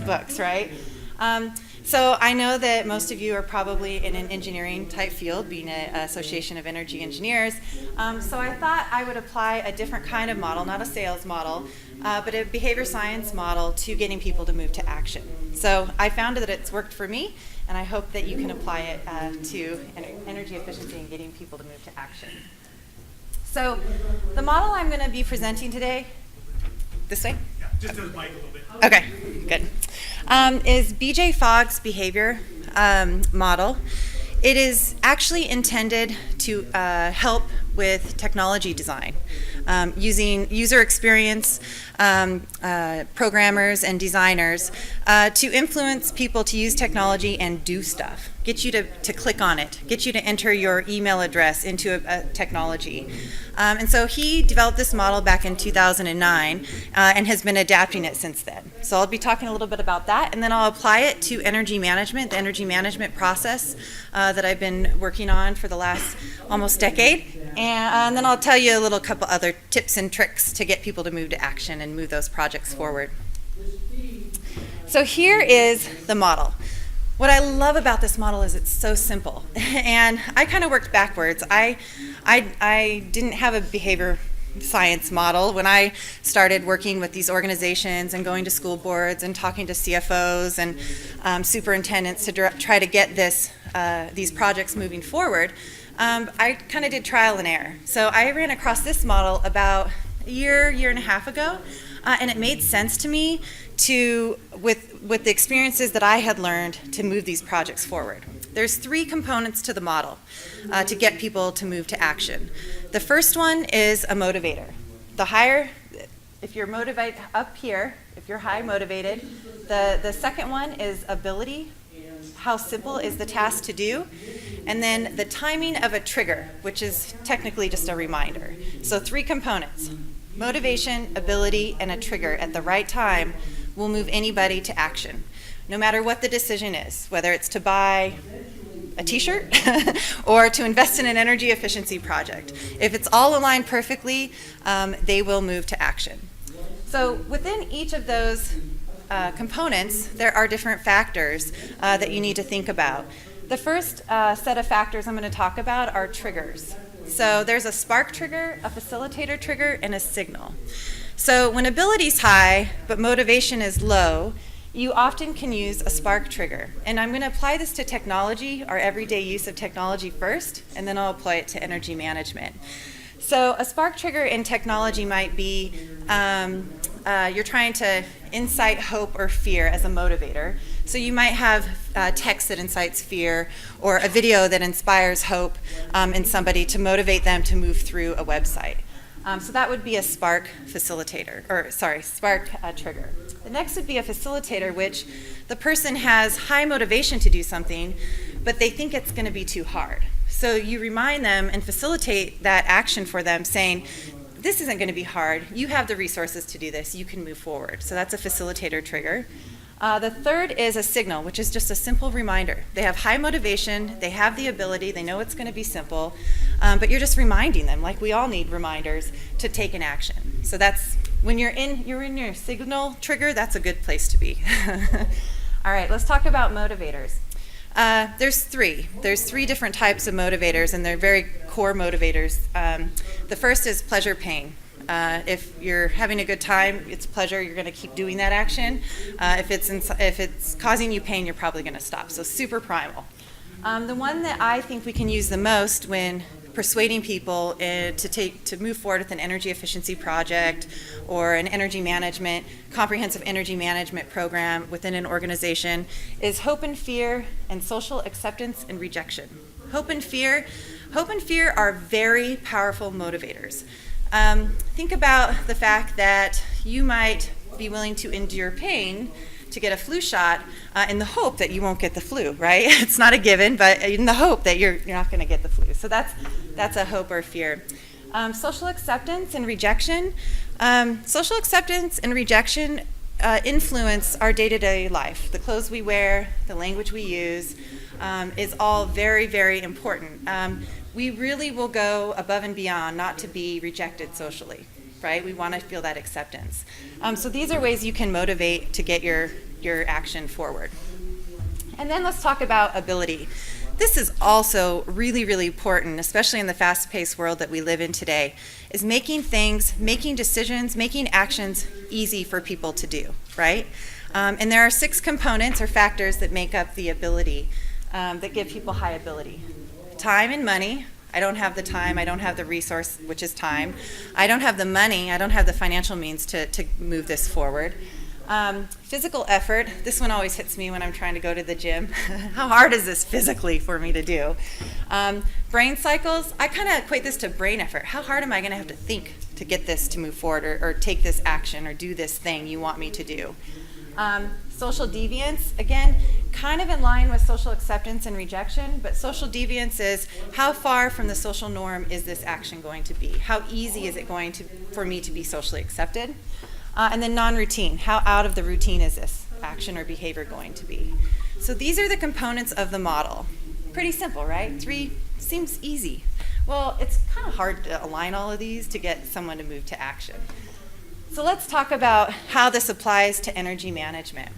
of books, right? So I know that most of you are probably in an engineering type field, being an Association of Energy Engineers. So I thought I would apply a different kind of model, not a sales model, but a behavior science model to getting people to move to action. So I found that it's worked for me, and I hope that you can apply it to energy efficiency and getting people to move to action. So the model I'm going to be presenting today, this way? Yeah, just to the mic a little bit. Okay, good. Is BJ Fogg's behavior model. It is actually intended to help with technology design, using user experience programmers and designers to influence people to use technology and do stuff, get you to click on it, get you to enter your email address into a technology. And so he developed this model back in 2009 and has been adapting it since then. So I'll be talking a little bit about that, and then I'll apply it to energy management, the energy management process that I've been working on for the last almost decade. And then I'll tell you a little couple other tips and tricks to get people to move to action and move those projects forward. So here is the model. What I love about this model is it's so simple. And I kind of worked backwards. I didn't have a behavior science model when I started working with these organizations and going to school boards and talking to CFOs and superintendents to try to get these projects moving forward. I kind of did trial and error. So I ran across this model about a year and a half ago, and it made sense to me with the experiences that I had learned to move these projects forward. There's 3 components to the model to get people to move to action. The first one is a motivator. The higher, if you're motivated up here, if you're high motivated, the second one is ability. How simple is the task to do? And then the timing of a trigger, which is technically just a reminder. So 3 components: motivation, ability, and a trigger at the right time will move anybody to action, no matter what the decision is, whether it's to buy a t-shirt or to invest in an energy efficiency project. If it's all aligned perfectly, they will move to action. So within each of those components, there are different factors that you need to think about. The first set of factors I'm going to talk about are triggers. So there's a spark trigger, a facilitator trigger, and a signal. So when ability is high but motivation is low, you often can use a spark trigger. And I'm going to apply this to technology, our everyday use of technology first, and then I'll apply it to energy management. So a spark trigger in technology might be you're trying to incite hope or fear as a motivator. So you might have text that incites fear or a video that inspires hope in somebody to motivate them to move through a website. So that would be a spark facilitator, spark trigger. The next would be a facilitator, which the person has high motivation to do something, but they think it's going to be too hard. So you remind them and facilitate that action for them, saying, this isn't going to be hard. You have the resources to do this. You can move forward. So that's a facilitator trigger. The third is a signal, which is just a simple reminder. They have high motivation, they have the ability, they know it's going to be simple, but you're just reminding them, like we all need reminders, to take an action. So that's, when you're in your signal trigger, that's a good place to be. All right, let's talk about motivators. There's 3. There's 3 different types of motivators, and they're very core motivators. The first is pleasure pain. If you're having a good time, it's pleasure, you're going to keep doing that action. If it's causing you pain, you're probably going to stop. So super primal. The one that I think we can use the most when persuading people to move forward with an energy efficiency project or an energy management, comprehensive energy management program within an organization is hope and fear and social acceptance and rejection. Hope and fear are very powerful motivators. Think about the fact that you might be willing to endure pain to get a flu shot in the hope that you won't get the flu, right? It's not a given, but in the hope that you're not going to get the flu. So that's a hope or fear. Social acceptance and rejection. Social acceptance and rejection influence our day-to-day life. The clothes we wear, the language we use is all very, very important. We really will go above and beyond not to be rejected socially. right? We want to feel that acceptance. So these are ways you can motivate to get your action forward. And then let's talk about ability. This is also really, really important, especially in the fast-paced world that we live in today, is making things, making decisions, making actions easy for people to do, right? And there are 6 components or factors that make up the ability, that give people high ability. Time and money. I don't have the time, I don't have the resource, which is time. I don't have the money, I don't have the financial means to move this forward. Physical effort, this one always hits me when I'm trying to go to the gym. How hard is this physically for me to do? Brain cycles, I kind of equate this to brain effort. How hard am I going to have to think to get this to move forward or take this action or do this thing you want me to do? Social deviance, again, kind of in line with social acceptance and rejection, but social deviance is how far from the social norm is this action going to be? How easy is it going to for me to be socially accepted? And then non-routine, how out of the routine is this action or behavior going to be? So these are the components of the model. Pretty simple, right? 3 seems easy. Well, it's kind of hard to align all of these to get someone to move to action. So let's talk about how this applies to energy management.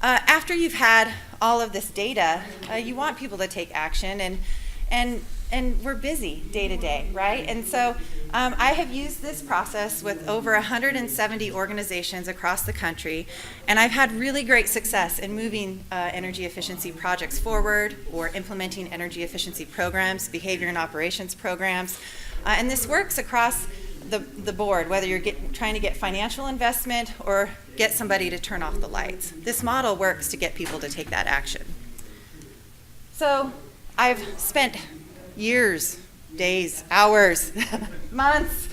After you've had all of this data, you want people to take action, and we're busy day to day, right? And so I have used this process with over 170 organizations across the country, and I've had really great success in moving energy efficiency projects forward or implementing energy efficiency programs, behavior and operations programs. And this works across the board, whether you're trying to get financial investment or get somebody to turn off the lights. This model works to get people to take that action. So I've spent years, days, hours, months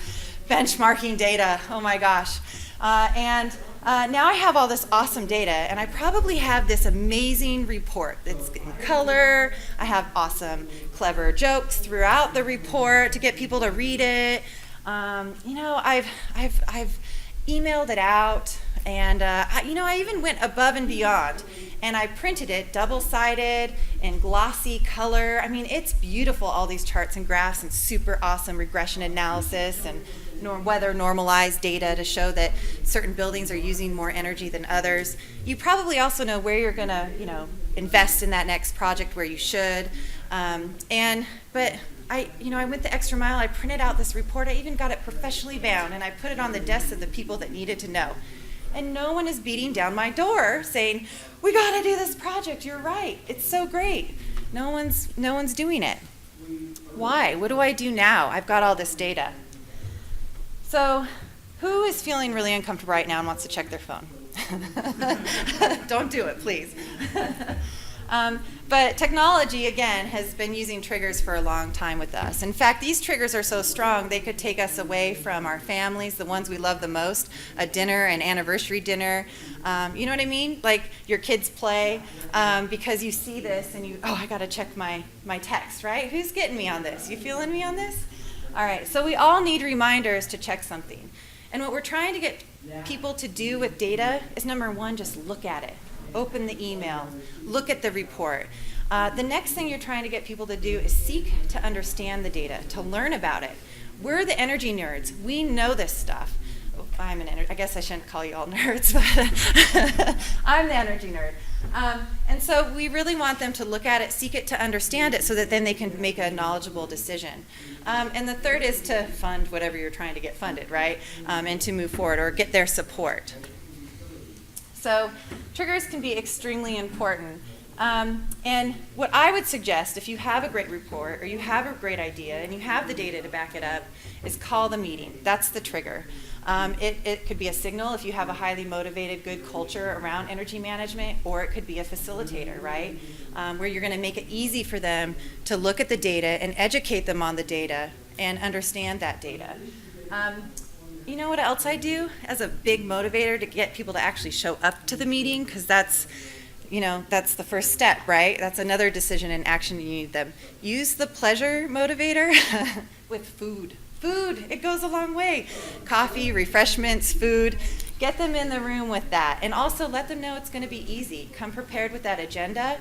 benchmarking data. Oh my gosh. And now I have all this awesome data, and I probably have this amazing report that's in color. I have awesome, clever jokes throughout the report to get people to read it. I've emailed it out, and I even went above and beyond, and I printed it double-sided in glossy color. I mean, it's beautiful, all these charts and graphs and super awesome regression analysis and weather normalized data to show that certain buildings are using more energy than others. You probably also know where you're going to, invest in that next project where you should. But I went the extra mile. I printed out this report. I even got it professionally bound, and I put it on the desks of the people that needed to know. And no one is beating down my door saying, "We got to do this project. You're right. It's so great." No one's doing it. Why? What do I do now? I've got all this data. So, who is feeling really uncomfortable right now and wants to check their phone? Don't do it, please. But technology, again, has been using triggers for a long time with us. In fact, these triggers are so strong, they could take us away from our families, the ones we love the most, a dinner, an anniversary dinner. You know what I mean? Like your kids play because you see this and I got to check my text, right? Who's getting me on this? You feeling me on this? All right, so we all need reminders to check something. And what we're trying to get people to do with data is, number one, just look at it. Open the email, look at the report. The next thing you're trying to get people to do is seek to understand the data, to learn about it. We're the energy nerds. We know this stuff. I guess I shouldn't call you all nerds, but I'm the energy nerd. And so we really want them to look at it, seek it to understand it, so that then they can make a knowledgeable decision. And the third is to fund whatever you're trying to get funded, right? And to move forward or get their support. So triggers can be extremely important. And what I would suggest, if you have a great report or you have a great idea and you have the data to back it up, is call the meeting. That's the trigger. It could be a signal if you have a highly motivated, good culture around energy management, or it could be a facilitator, right? Where you're going to make it easy for them to look at the data and educate them on the data and understand that data. You know what else I do as a big motivator to get people to actually show up to the meeting? Because that's the first step, right? That's another decision and action you need them. Use the pleasure motivator with food. Food, it goes a long way. Coffee, refreshments, food. Get them in the room with that. And also let them know it's going to be easy. Come prepared with that agenda.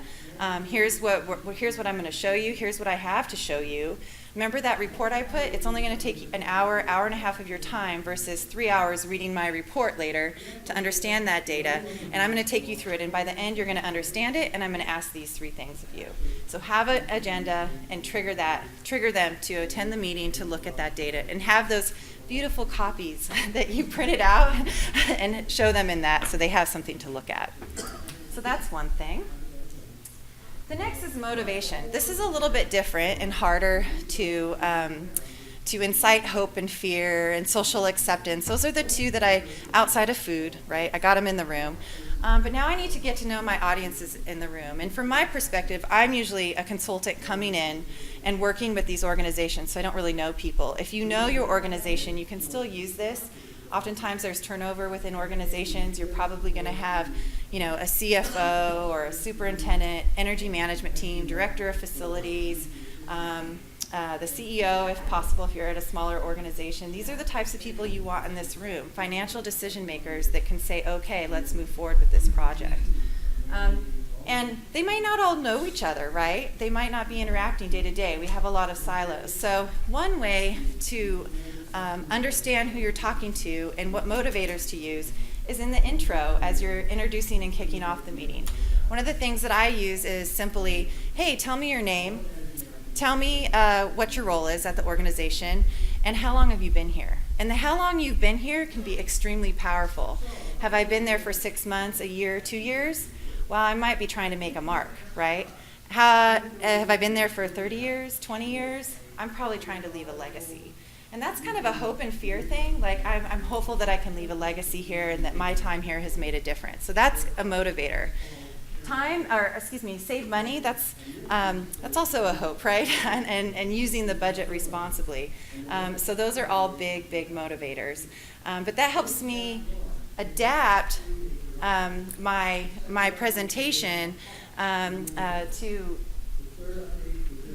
Here's what I'm going to show you. Here's what I have to show you. Remember that report I put? It's only going to take an hour, hour and a half of your time versus 3 hours reading my report later to understand that data. And I'm going to take you through it. And by the end, you're going to understand it. And I'm going to ask these 3 things of you. So have an agenda and trigger them to attend the meeting to look at that data. And have those beautiful copies that you printed out and show them in that so they have something to look at. So that's one thing. The next is motivation. This is a little bit different and harder to incite hope and fear and social acceptance. Those are the 2 that outside of food, right? I got them in the room. But now I need to get to know my audiences in the room. And from my perspective, I'm usually a consultant coming in and working with these organizations, so I don't really know people. If you know your organization, you can still use this. Oftentimes there's turnover within organizations. You're probably going to have, a CFO or a superintendent, energy management team, director of facilities, the CEO if possible if you're at a smaller organization. These are the types of people you want in this room, financial decision makers that can say, okay, let's move forward with this project. And they might not all know each other, right? They might not be interacting day to day. We have a lot of silos. So one way to understand who you're talking to and what motivators to use is in the intro as you're introducing and kicking off the meeting. One of the things that I use is simply, hey, tell me your name, tell me what your role is at the organization, and how long have you been here? And the how long you've been here can be extremely powerful. Have I been there for 6 months, a year, 2 years? Well, I might be trying to make a mark, right? Have I been there for 30 years, 20 years? I'm probably trying to leave a legacy. And that's kind of a hope and fear thing. Like I'm hopeful that I can leave a legacy here and that my time here has made a difference. So that's a motivator. Save money, that's also a hope, right? and using the budget responsibly. So those are all big, big motivators. But that helps me adapt my presentation to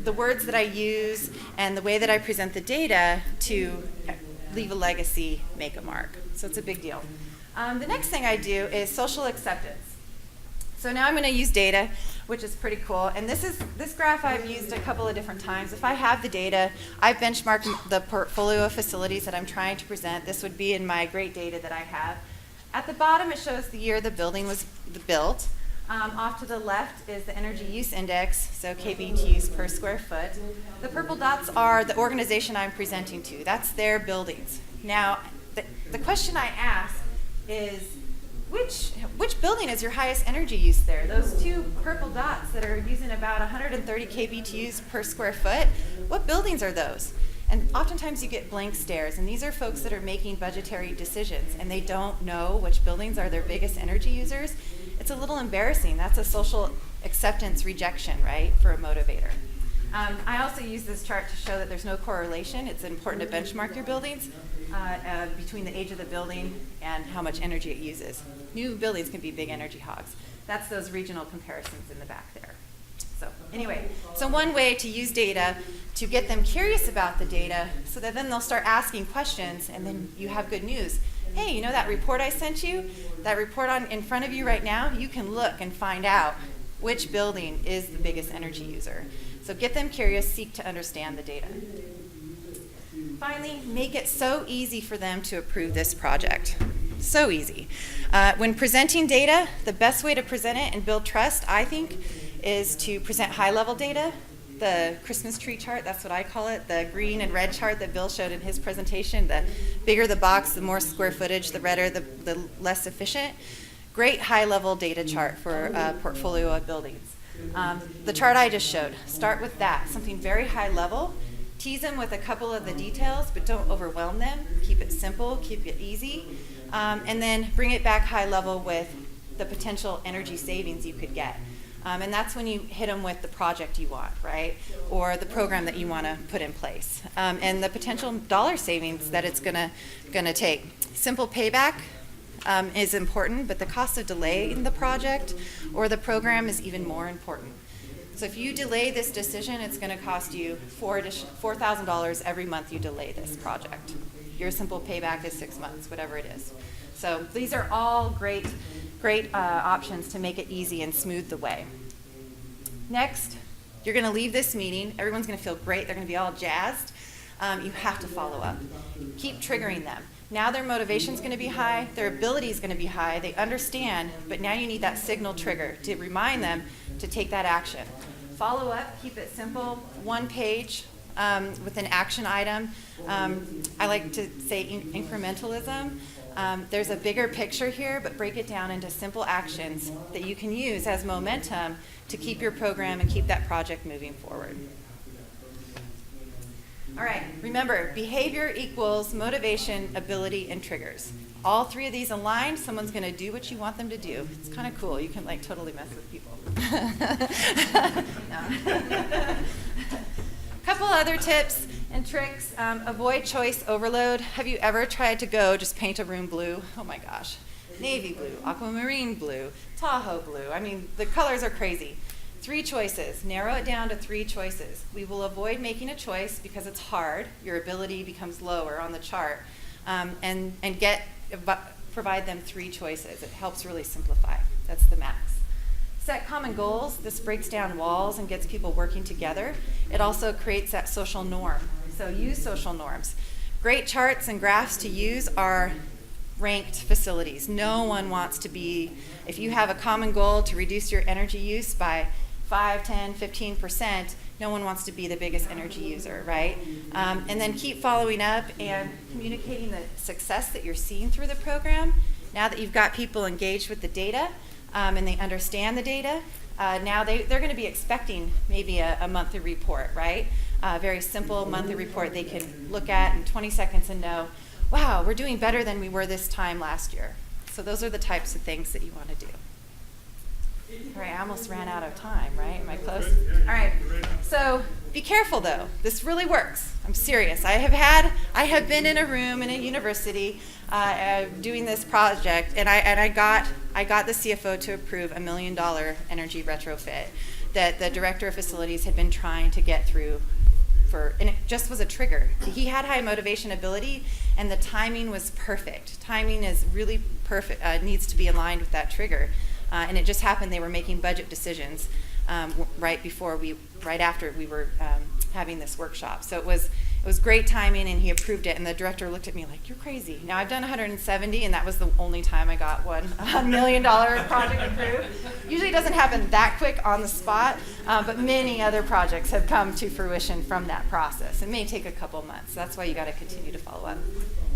the words that I use and the way that I present the data to leave a legacy, make a mark. So it's a big deal. The next thing I do is social acceptance. So now I'm going to use data, which is pretty cool. And this graph I've used a couple of different times. If I have the data, I've benchmarked the portfolio of facilities that I'm trying to present. This would be in my great data that I have. At the bottom, it shows the year the building was built. Off to the left is the energy use index, so kBTUs per square foot. The purple dots are the organization I'm presenting to. That's their buildings. Now, the question I ask is, which building is your highest energy use there? Those 2 purple dots that are using about 130 kBTUs per square foot, what buildings are those? And oftentimes you get blank stares, and these are folks that are making budgetary decisions, and they don't know which buildings are their biggest energy users. It's a little embarrassing. That's a social acceptance rejection, right, for a motivator. I also use this chart to show that there's no correlation. It's important to benchmark your buildings between the age of the building and how much energy it uses. New buildings can be big energy hogs. That's those regional comparisons in the back there. So anyway, so one way to use data to get them curious about the data so that then they'll start asking questions, and then you have good news. Hey, you know that report I sent you? That report in front of you right now? You can look and find out which building is the biggest energy user. So get them curious, seek to understand the data. Finally, make it so easy for them to approve this project. So easy. When presenting data, the best way to present it and build trust, I think, is to present high-level data. The Christmas tree chart, that's what I call it, the green and red chart that Bill showed in his presentation. The bigger the box, the more square footage, the redder, the less efficient. Great high-level data chart for a portfolio of buildings. The chart I just showed, start with that, something very high level. Tease them with a couple of the details, but don't overwhelm them. Keep it simple, keep it easy. And then bring it back high level with the potential energy savings you could get. And that's when you hit them with the project you want, right? Or the program that you want to put in place. And the potential dollar savings that it's gonna take. Simple payback is important, but the cost of delay in the project or the program is even more important. So if you delay this decision, it's going to cost you $4,000 every month you delay this project. Your simple payback is 6 months, whatever it is. So these are all great options to make it easy and smooth the way. Next, You're going to leave this meeting. Everyone's going to feel great. They're going to be all jazzed. You have to follow up. Keep triggering them. Now their motivation's going to be high. Their ability is going to be high. They understand, but now you need that signal trigger to remind them to take that action. Follow up. Keep it simple. 1 page with an action item. I like to say incrementalism. There's a bigger picture here, but break it down into simple actions that you can use as momentum to keep your program and keep that project moving forward. All right, remember, behavior equals motivation, ability, and triggers. All 3 of these aligned, someone's going to do what you want them to do. It's kind of cool. You can like totally mess with people. Couple other tips and tricks. Avoid choice overload. Have you ever tried to go just paint a room blue? Oh my gosh. Navy blue, aquamarine blue, Tahoe blue. I mean, the colors are crazy. 3 choices. Narrow it down to 3 choices. We will avoid making a choice because it's hard. Your ability becomes lower on the chart. And provide them 3 choices. It helps really simplify. That's the max. Set common goals. This breaks down walls and gets people working together. It also creates that social norm. So use social norms. Great charts and graphs to use are ranked facilities. No one wants to be, if you have a common goal to reduce your energy use by 5, 10, 15%, no one wants to be the biggest energy user, right? And then keep following up and communicating the success that you're seeing through the program. Now that you've got people engaged with the data and they understand the data, now they're going to be expecting maybe a monthly report, right? A very simple monthly report they can look at in 20 seconds and know, wow, we're doing better than we were this time last year. So those are the types of things that you want to do. All right, I almost ran out of time, right? Am I close? All right, so be careful though. This really works. I'm serious. I have been in a room in a university doing this project, and I got the CFO to approve $1 million energy retrofit that the director of facilities had been trying to get through and it just was a trigger. He had high motivation ability, and the timing was perfect. Timing is really perfect, needs to be aligned with that trigger. And it just happened they were making budget decisions right after we were having this workshop. So it was great timing, and he approved it, and the director looked at me like, you're crazy. Now I've done 170, and that was the only time I got $1 million project approved. Usually it doesn't happen that quick on the spot, but many other projects have come to fruition from that process. It may take a couple months. That's why you got to continue to follow up.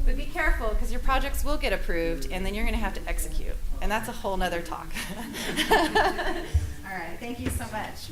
But be careful, because your projects will get approved, and then you're going to have to execute. And that's a whole nother talk. All right, thank you so much.